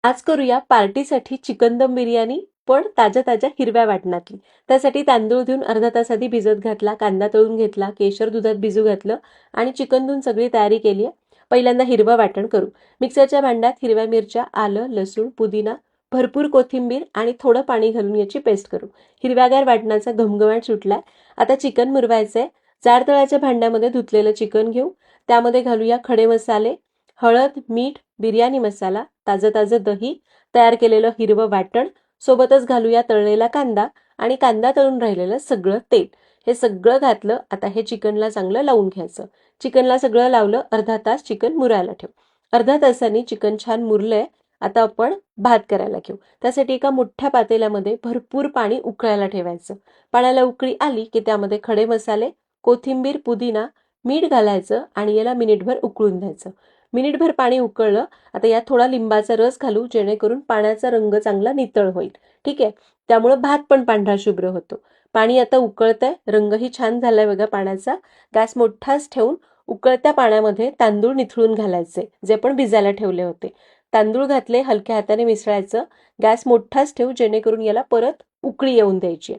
आज करूया पार्टीसाठी चिकन दम बिर्याणी, पण ताज्या ताज्या हिरव्या वाटणातली. त्यासाठी तांदूळ धुवून अर्धा तास आधी भिजत घातला, कांदा तळून घेतला, केशर दुधात भिजू घातलं आणि चिकन धुवून सगळी तयारी केली आहे. पहिल्यांदा हिरवं वाटण करू. मिक्सरच्या भांड्यात हिरव्या मिरच्या, आलं, लसूण, पुदिना, भरपूर कोथिंबीर आणि थोडं पाणी घालून याची पेस्ट करू. हिरव्यागार वाटणाचा घमघमाट सुटलाय. आता चिकन मुरवायचंय. जाड तळाच्या भांड्यामध्ये धुतलेलं चिकन घेऊ. त्यामध्ये घालूया खडे मसाले, हळद, मीठ, बिर्याणी मसाला, ताजं ताजं दही, तयार केलेलं हिरवं वाटण, सोबतच घालूया तळलेला कांदा आणि कांदा तळून राहिलेलं सगळं तेल. हे सगळं घातलं. आता हे चिकनला चांगलं लावून घ्यायचं. चिकनला सगळं लावलं. अर्धा तास चिकन मुरायला ठेव. अर्ध्या तासांनी चिकन छान मुरलंय. आता आपण भात करायला घेऊ. त्यासाठी एका मोठ्या पातेल्यामध्ये भरपूर पाणी उकळायला ठेवायचं. पाण्याला उकळी आली की त्यामध्ये खडे मसाले, कोथिंबीर, पुदिना, मीठ घालायचं आणि याला मिनिटभर उकळून द्यायचं. मिनिटभर पाणी उकळलं. आता यात थोडा लिंबाचा रस घालू, जेणेकरून पाण्याचा रंग चांगला नितळ होईल. ठीक आहे. त्यामुळे भात पण पांढरा शुभ्र होतो. पाणी आता उकळतंय. रंगही छान झालाय बघा पाण्याचा. गॅस मोठाच ठेवून उकळत्या पाण्यामध्ये तांदूळ निथळून घालायचे, जे पण भिजायला ठेवले होते. तांदूळ घातले, हलक्या हाताने मिसळायचं. गॅस मोठाच ठेवू, जेणेकरून याला परत उकळी येऊन द्यायची.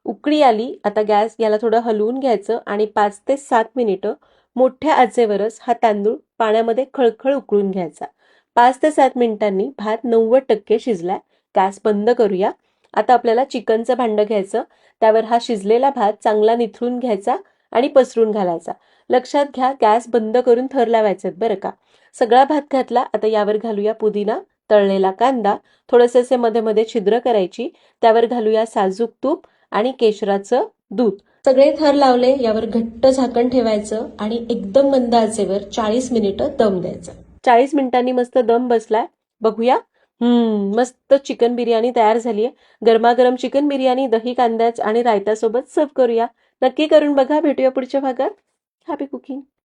उकळी आली. आता गॅस याला थोडं हलवून घ्यायचं आणि 5 ते 7 मिनिटं मोठ्या आचेवरच हा तांदूळ पाण्यामध्ये खळखळ उकळून घ्यायचा. 5 ते 7 मिनिटांनी भात 90% शिजलाय. गॅस बंद करूया. आता आपल्याला चिकनचं भांडं घ्यायचं. त्यावर हा शिजलेला भात चांगला निथळून घ्यायचा आणि पसरून घालायचा. लक्षात घ्या, गॅस बंद करून थर लावायचे बरं का. सगळा भात घातला. आता यावर घालूया पुदिना, तळलेला कांदा, थोडेसे असे मध्ये मध्ये छिद्र करायची. त्यावर घालूया साजूक तूप आणि केशराचं दूध. सगळे थर लावले. यावर घट्ट झाकण ठेवायचं आणि एकदम मंद आचेवर 40 मिनिटं दम द्यायचा. 40 मिनिटांनी मस्त दम बसलाय. बघूया. मस्त चिकन बिर्याणी तयार झालीय. गरमागरम चिकन बिर्याणी दही, कांद्याच आणि रायत्यासोबत सर्व करूया. नक्की करून बघा. भेटूया पुढच्या भागात. Happy cooking.